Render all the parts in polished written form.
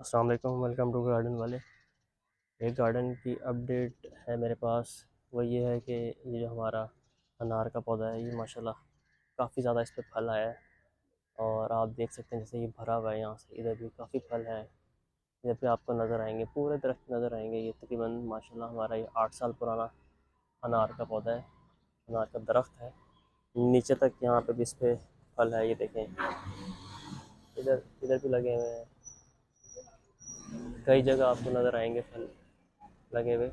अस्सलाम वालेकुम, welcome to garden वाले। एक गार्डन की अपडेट है मेरे पास। वो ये है कि ये जो हमारा अनार का पौधा है, ये माशाल्लाह काफ़ी ज़्यादा इस पे फल आया है। और आप देख सकते हैं जैसे ये भरा हुआ है, यहाँ से इधर भी काफ़ी फल है। इधर पे आपको नज़र आएंगे, पूरे दरख्त नज़र आएंगे। ये तकरीबन माशाल्लाह हमारा ये 8 साल पुराना अनार का पौधा है, अनार का दरख्त है। नीचे तक यहाँ पे भी इस पे फल है, ये देखें। इधर इधर भी लगे हुए हैं, कई जगह आपको नज़र आएंगे फल लगे हुए।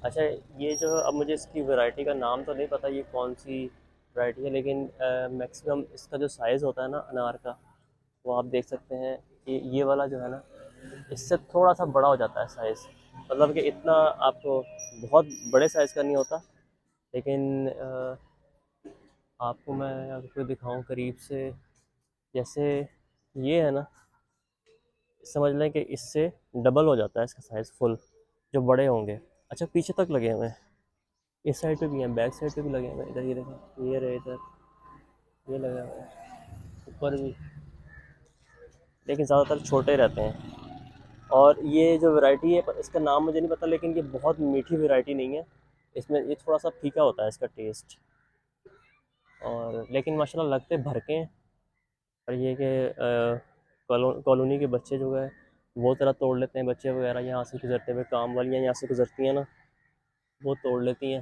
अच्छा, ये जो अब मुझे इसकी वैरायटी का नाम तो नहीं पता ये कौन सी वैरायटी है, लेकिन मैक्सिमम इसका जो साइज़ होता है ना अनार का, वो आप देख सकते हैं कि ये वाला जो है ना, इससे थोड़ा सा बड़ा हो जाता है साइज़। मतलब कि इतना आपको बहुत बड़े साइज़ का नहीं होता, लेकिन आपको मैं आपको दिखाऊं करीब से। जैसे ये है ना, समझ लें कि इससे डबल हो जाता है इसका साइज़ फुल, जो बड़े होंगे। अच्छा, पीछे तक लगे हुए हैं, इस साइड पे भी हैं, बैक साइड पे भी लगे हुए हैं। इधर ये देखें, ये रहे इधर, ये लगा हुआ है ऊपर भी, लेकिन ज़्यादातर छोटे रहते हैं। और ये जो वैरायटी है, इसका नाम मुझे नहीं पता, लेकिन ये बहुत मीठी वैरायटी नहीं है। इसमें ये थोड़ा सा फीका होता है इसका टेस्ट। और लेकिन माशाल्लाह लगते भर के हैं। और ये कि कॉलोनी के बच्चे जो है वो तरह तोड़ लेते हैं, बच्चे वगैरह यहाँ से गुजरते हुए, काम वालियाँ यहाँ से गुजरती हैं ना, वो तोड़ लेती हैं,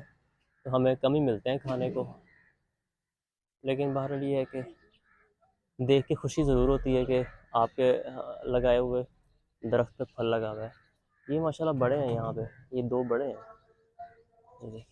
तो हमें कम ही मिलते हैं खाने को। लेकिन बहरहाल ये है कि देख के खुशी ज़रूर होती है कि आपके लगाए हुए दरख्त पे फल लगा हुआ है। ये माशाल्लाह बड़े हैं, यहाँ पे ये दो बड़े हैं, ये देखिए।